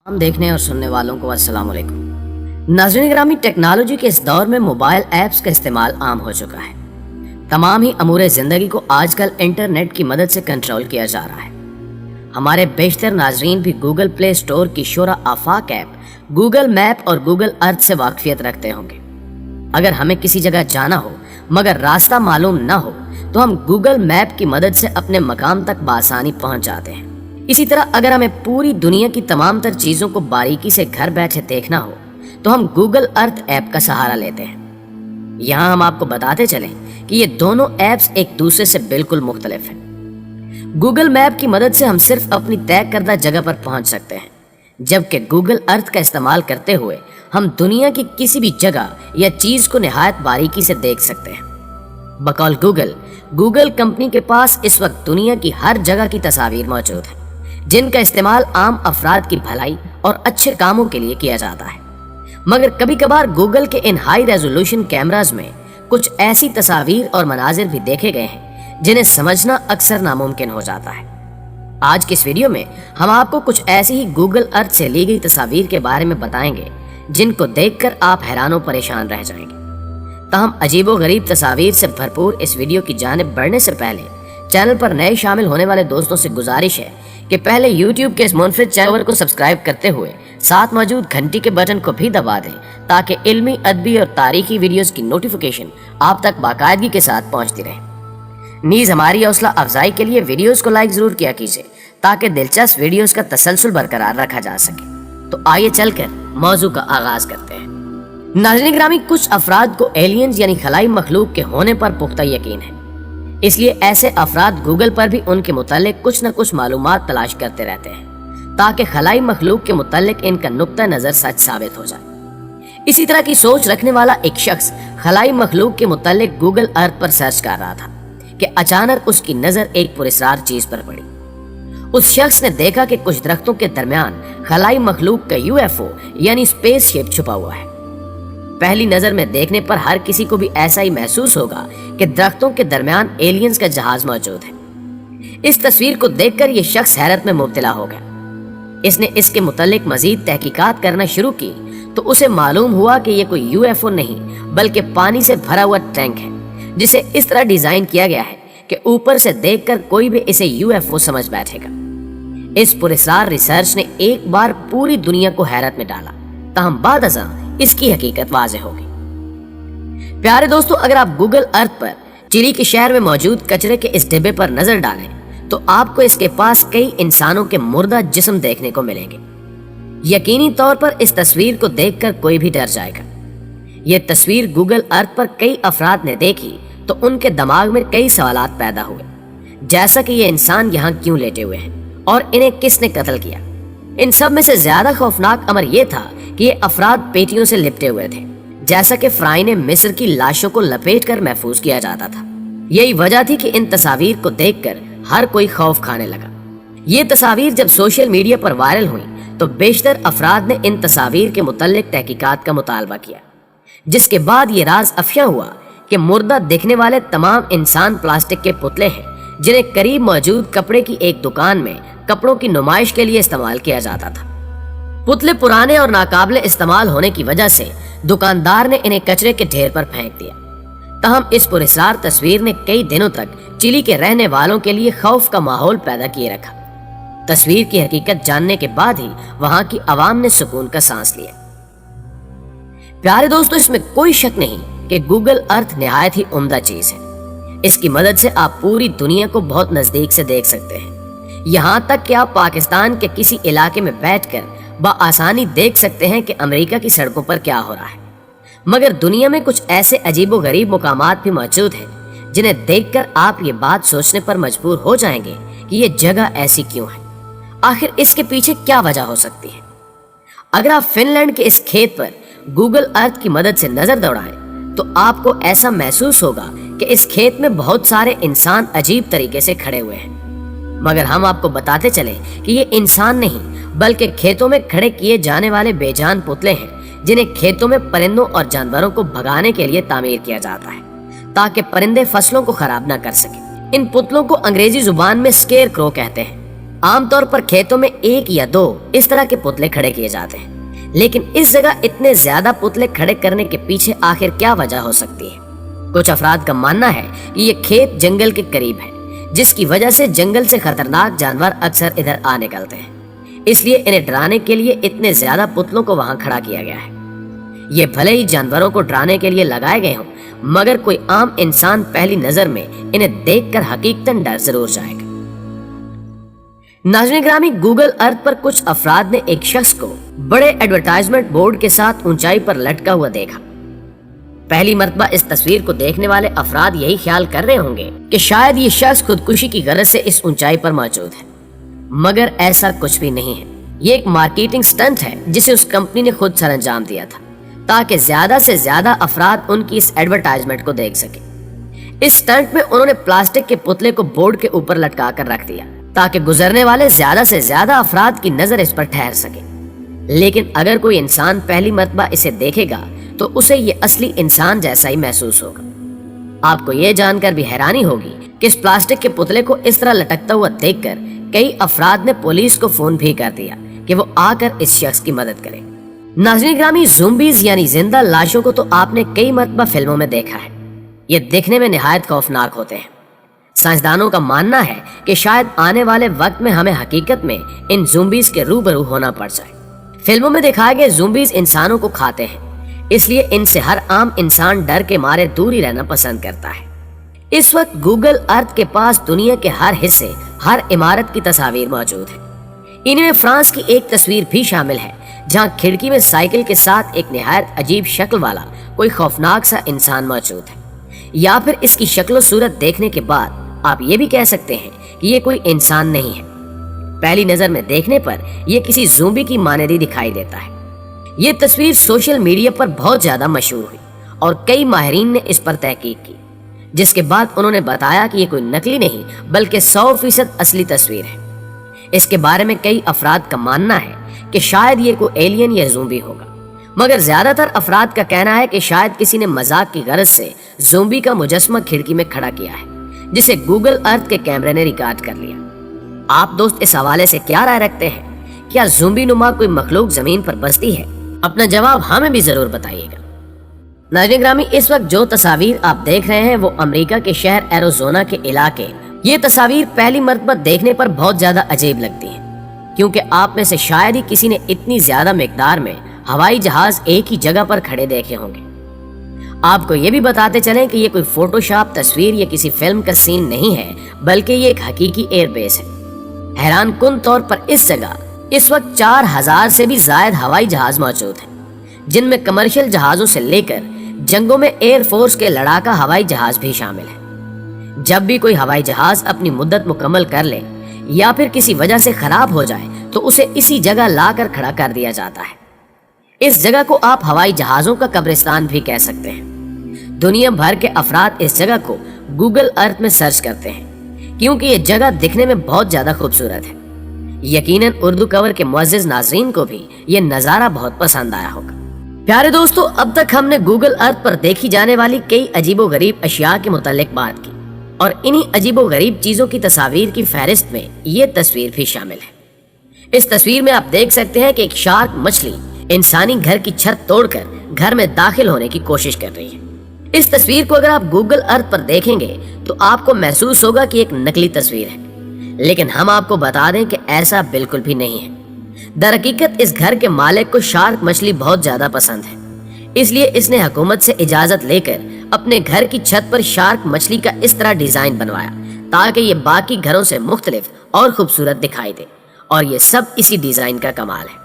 हम देखने और सुनने वालों को अस्सलाम वालेकुम। नाज़रीन ग्रामी, टेक्नोलॉजी के इस दौर में मोबाइल ऐप्स का इस्तेमाल आम हो चुका है। तमाम ही अमूर ज़िंदगी को आजकल इंटरनेट की मदद से कंट्रोल किया जा रहा है। हमारे बेशतर नाजरीन भी गूगल प्ले स्टोर की शोरा आफाक ऐप, गूगल मैप और गूगल अर्थ से वाकफियत रखते होंगे। अगर हमें किसी जगह जाना हो मगर रास्ता मालूम ना हो तो हम गूगल मैप की मदद से अपने मकाम तक बआसानी पहुंच जाते हैं। इसी तरह अगर हमें पूरी दुनिया की तमाम तर चीज़ों को बारीकी से घर बैठे देखना हो तो हम गूगल अर्थ ऐप का सहारा लेते हैं। यहाँ हम आपको बताते चलें कि ये दोनों ऐप्स एक दूसरे से बिल्कुल मुख्तलिफ हैं। गूगल मैप की मदद से हम सिर्फ अपनी तय करदा जगह पर पहुंच सकते हैं, जबकि गूगल अर्थ का इस्तेमाल करते हुए हम दुनिया की किसी भी जगह या चीज़ को निहायत बारीकी से देख सकते हैं। बकौल गूगल कंपनी के पास इस वक्त दुनिया की हर जगह की तस्वीर मौजूद है, जिनका इस्तेमाल आम अफराद की भलाई और अच्छे कामों के लिए किया जाता है। मगर कभी कभार गूगल के इन हाई रेजोल्यूशन कैमराज में कुछ ऐसी तस्वीर और मनाजिर भी देखे गए हैं जिन्हें समझना अक्सर नामुमकिन हो जाता है। आज के इस वीडियो में हम आपको कुछ ऐसी ही गूगल अर्थ से ली गई तस्वीर के बारे में बताएंगे जिनको देखकर आप हैरान और परेशान रह जाएंगे। ताहम अजीबो गरीब तस्वीर से भरपूर इस वीडियो की जानिब बढ़ने से पहले चैनल पर नए शामिल होने वाले दोस्तों से गुजारिश है कि पहले YouTube के इस मुनफरिद चैनल को सब्सक्राइब करते हुए साथ मौजूद घंटी के बटन को भी दबा दें ताकि इल्मी, अदबी और तारीखी वीडियोस की नोटिफिकेशन आप तक बाकायदगी के साथ पहुंचती रहे। नीज हमारी हौसला अफजाई के लिए वीडियोस को लाइक जरूर किया कीजिए ताकि दिलचस्प वीडियोस का तसलसल बरकरार रखा जा सके। तो आइए चलकर मौजू का आगाज करते हैं। नाज़रीन ग्रामी, कुछ अफराद को एलियंस यानी खलाई मखलूक के होने पर पुख्ता यकीन है, इसलिए ऐसे अफराद गूगल पर भी उनके मुतालिक कुछ न कुछ मालूमात तलाश करते रहते हैं ताकि खलाई मखलूक के मुतालिक इनका नुक्ता नजर सच साबित हो जाए। इसी तरह की सोच रखने वाला एक शख्स खलाई मखलूक के मुतालिक गूगल अर्थ पर सर्च कर रहा था कि अचानक उसकी नजर एक पुरस्कार चीज पर पड़ी। उस शख्स ने देखा कि कुछ दरख्तों के दरमियान खलाई मखलूक का UFO यानी स्पेसशिप छुपा हुआ है। पहली नजर में देखने पर हर किसी को भी ऐसा ही महसूस होगा कि दरख्तों के दरमियान एलियंस का जहाज मौजूद है। इस तस्वीर को देखकर यह शख्स हैरत में मुब्तला हो गया। इसने इसके मुतालिक मजीद तहकीकात करना शुरू की तो उसे मालूम हुआ कि यह कोई UFO नहीं बल्कि पानी से भरा हुआ टैंक है, जिसे इस तरह डिजाइन किया गया है कि ऊपर से देखकर कोई भी इसे UFO समझ बैठेगा। इस पुरस्कार रिसर्च ने एक बार पूरी दुनिया को हैरत में डाला, ताहम बाद अज़ां इसकी हकीकत वाज़ेह होगी। प्यारे दोस्तों, अगर आप गूगल अर्थ पर चिली के शहर में मौजूद कचरे के इस डिब्बे पर नजर डालें तो आपको इसके पास कई इंसानों के मुर्दा जिस्म देखने को मिलेंगे। यकीनी तौर पर इस तस्वीर को देखकर कोई भी डर जाएगा। यह तस्वीर गूगल अर्थ पर कई अफराद ने देखी तो उनके दिमाग में कई सवालात पैदा हुए, जैसा कि ये इंसान यहाँ क्यों लेटे हुए हैं और इन्हें किसने कत्ल किया। इन सब में से ज्यादा खौफनाक अमर यह था कि ये अफराद पेटियों से लिपटे हुए थे, जैसा कि फ़िरौन मिस्र की लाशों को लपेटकर महफूज किया जाता था। यही वजह थी कि इन तस्वीर को देखकर हर कोई खौफ खाने लगा। ये तस्वीर जब सोशल मीडिया पर वायरल हुई तो बेशतर अफराद ने इन तस्वीर के मुताल्लिक तहकीकात का मुतालबा किया, जिसके बाद ये राज अफशा हुआ कि मुर्दा दिखने वाले तमाम इंसान प्लास्टिक के पुतले हैं, जिन्हें करीब मौजूद कपड़े की एक दुकान में कपड़ों की नुमाइश के लिए इस्तेमाल किया जाता था। पुतले पुराने और नाकाबिले इस्तेमाल होने की वजह से दुकानदार ने इन्हें कचरे के ढेर पर फेंक दिया। तहम इस पुरस्कार तस्वीर ने कई दिनों तक चिली के रहने वालों के लिए खौफ का माहौल पैदा किए रखा। तस्वीर की हकीकत जानने के बाद ही वहां की आवाम ने सुकून का सांस लिया। प्यारे दोस्तों, इसमें कोई शक नहीं कि गूगल अर्थ निहायत ही उम्दा चीज है। इसकी मदद से आप पूरी दुनिया को बहुत नजदीक से देख सकते हैं। यहाँ तक कि आप पाकिस्तान के किसी इलाके में बैठकर बआसानी देख सकते हैं कि अमेरिका की सड़कों पर क्या हो रहा है। मगर दुनिया में कुछ ऐसे अजीबो गरीब मुकामात भी मौजूद हैं जिन्हें देखकर आप ये बात सोचने पर मजबूर हो जाएंगे कि ये जगह ऐसी क्यों है, आखिर इसके पीछे क्या वजह हो सकती है। अगर आप फिनलैंड के इस खेत पर गूगल अर्थ की मदद से नजर दौड़ाएं तो आपको ऐसा महसूस होगा कि इस खेत में बहुत सारे इंसान अजीब तरीके से खड़े हुए हैं। मगर हम आपको बताते चले कि ये इंसान नहीं बल्कि खेतों में खड़े किए जाने वाले बेजान पुतले हैं, जिन्हें खेतों में परिंदों और जानवरों को भगाने के लिए तामीर किया जाता है ताकि परिंदे फसलों को खराब ना कर सके। इन पुतलों को अंग्रेजी जुबान में स्केयर क्रो कहते हैं। आमतौर पर खेतों में 1 या 2 इस तरह के पुतले खड़े किए जाते हैं, लेकिन इस जगह इतने ज्यादा पुतले खड़े करने के पीछे आखिर क्या वजह हो सकती है? कुछ अफराद का मानना है कि ये खेत जंगल के करीब है, जिसकी वजह से जंगल से खतरनाक जानवर अक्सर इधर आ निकलते हैं, इसलिए इन्हें डराने के लिए इतने ज्यादा पुतलों को वहां खड़ा किया गया है। ये भले ही जानवरों को डराने के लिए लगाए गए हों, मगर कोई आम इंसान पहली नजर में इन्हें देखकर हकीकतन डर जरूर जाएगा। नाज़रीन ग्रामी, गूगल अर्थ पर कुछ अफराद ने एक शख्स को बड़े एडवर्टाइजमेंट बोर्ड के साथ ऊंचाई पर लटका हुआ देखा। पहली मर्तबा इस तस्वीर को देखने वाले अफराद यही ख्याल कर रहे होंगे कि शायद ये शख्स खुदकुशी की गरज से इस ऊंचाई पर मौजूद है, मगर ऐसा कुछ भी नहीं है। ये एक मार्केटिंग स्टंट है जिसे उस कंपनी ने खुद सरंजाम दिया था, ताकि ज्यादा से ज्यादा अफराद उनकी इस एडवर्टाइजमेंट को देख सके। इस स्टंट में उन्होंने प्लास्टिक के पुतले को बोर्ड के ऊपर लटका कर रख दिया, ताकि गुजरने वाले ज्यादा से ज्यादा अफराद की नजर इस पर ठहर सके। लेकिन अगर कोई इंसान पहली मर्तबा इसे देखेगा तो उसे ये असली इंसान जैसा ही महसूस होगा। आपको ये जानकर भी हैरानी होगी कि इस प्लास्टिक के पुतले को इस तरह लटकता हुआ देखकर कई अफराद ने पुलिस को फोन भी कर दिया कि वो आकर इस शख्स की मदद करे। नाज़रीन ग्रामी, ज़ोंबीज़ यानी जिंदा लाशों को तो आपने कई मर्तबा फिल्मों में देखा है। ये दिखने में निहायत खौफनाक होते हैं। साइंसदानों का मानना है कि शायद आने वाले वक्त में हमें हकीकत में इन ज़ोंबीज के रूबरू होना पड़ जाए। फिल्मों में दिखाए गए ज़ोंबीज इंसानों को खाते हैं, इसलिए इनसे हर आम इंसान डर के मारे दूर ही रहना पसंद करता है। इस वक्त गूगल अर्थ के पास दुनिया के हर हिस्से, हर इमारत की तस्वीर मौजूद है। इनमें फ्रांस की एक तस्वीर भी शामिल है, जहां खिड़की में साइकिल के साथ एक निहायत अजीब शक्ल वाला कोई खौफनाक सा इंसान मौजूद है। या फिर इसकी शक्ल और सूरत देखने के बाद आप ये भी कह सकते हैं कि ये कोई इंसान नहीं है। पहली नजर में देखने पर यह किसी ज़ोंबी की मानदी दिखाई देता है। ये तस्वीर सोशल मीडिया पर बहुत ज्यादा मशहूर हुई और कई माहिरीन ने इस पर तहकीक की, जिसके बाद उन्होंने बताया कि ये कोई नकली नहीं बल्कि 100% असली तस्वीर है। इसके बारे में कई अफराद का मानना है कि शायद ये कोई एलियन या ज़ोंबी होगा, मगर ज्यादातर अफराद का कहना है कि शायद किसी ने मजाक की गरज से ज़ोंबी का मुजस्समा खिड़की में खड़ा किया है, जिसे गूगल अर्थ के कैमरे ने रिकॉर्ड कर लिया। आप दोस्त इस हवाले से क्या राय रखते हैं? क्या ज़ोंबी नुमा कोई मखलूक जमीन पर बसती है? अपना जवाब हमें भी जरूर बताइएगा। नाज़रीन ग्रामी, इस वक्त जो तस्वीर आप देख रहे हैं वो अमेरिका के शहर एरिज़ोना के इलाके। ये तस्वीर पहली मर्तबा देखने पर बहुत ज्यादा अजीब लगती है, क्योंकि आप में से शायद ही किसी ने इतनी ज्यादा मिकदार में हवाई जहाज एक ही जगह पर खड़े देखे होंगे। आपको ये भी बताते चलें कि ये कोई फोटोशॉप तस्वीर या किसी फिल्म का सीन नहीं है, बल्कि ये एक हकीकी एयरबेस है। हैरान कुन तौर पर इस जगह इस वक्त 4000 से भी ज्यादा हवाई जहाज मौजूद हैं, जिनमें कमर्शियल जहाजों से लेकर जंगों में एयरफोर्स के लड़ाका हवाई जहाज भी शामिल है। जब भी कोई हवाई जहाज अपनी मुद्दत मुकम्मल कर ले या फिर किसी वजह से खराब हो जाए तो उसे इसी जगह लाकर खड़ा कर दिया जाता है। इस जगह को आप हवाई जहाजों का कब्रिस्तान भी कह सकते हैं। दुनिया भर के अफराद इस जगह को गूगल अर्थ में सर्च करते हैं, क्योंकि ये जगह दिखने में बहुत ज्यादा खूबसूरत है। यकीनन उर्दू कवर के मुअज़्ज़िज़ नाज़रीन को भी ये नज़ारा बहुत पसंद आया होगा। प्यारे दोस्तों, अब तक हमने गूगल अर्थ पर देखी जाने वाली कई अजीबोगरीब अशिया के मुतालिक बात की, और इन्हीं अजीबोगरीब चीजों की तस्वीर की फहरिस्त में ये तस्वीर भी शामिल है। इस तस्वीर में आप देख सकते हैं कि एक शार्क मछली इंसानी घर की छत तोड़कर घर में दाखिल होने की कोशिश कर रही है। इस तस्वीर को अगर आप गूगल अर्थ पर देखेंगे तो आपको महसूस होगा कि एक नकली तस्वीर है, लेकिन हम आपको बता दें कि ऐसा बिल्कुल भी नहीं है। दरहकीकत इस घर के मालिक को शार्क मछली बहुत ज्यादा पसंद है, इसलिए इसने हुकूमत से इजाजत लेकर अपने घर की छत पर शार्क मछली का इस तरह डिजाइन बनवाया ताकि ये बाकी घरों से मुख्तलिफ और खूबसूरत दिखाई दे, और ये सब इसी डिजाइन का कमाल है।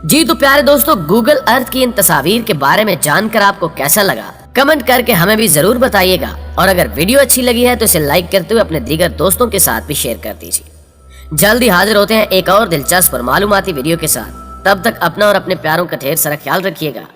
जी तो प्यारे दोस्तों, गूगल अर्थ की इन तस्वीर के बारे में जानकर आपको कैसा लगा कमेंट करके हमें भी जरूर बताइएगा, और अगर वीडियो अच्छी लगी है तो इसे लाइक करते हुए अपने दीगर दोस्तों के साथ भी शेयर कर दीजिए। जल्दी हाजिर होते हैं एक और दिलचस्प और मालूमाती वीडियो के साथ। तब तक अपना और अपने प्यारों का ढेर सारा ख्याल रखिएगा।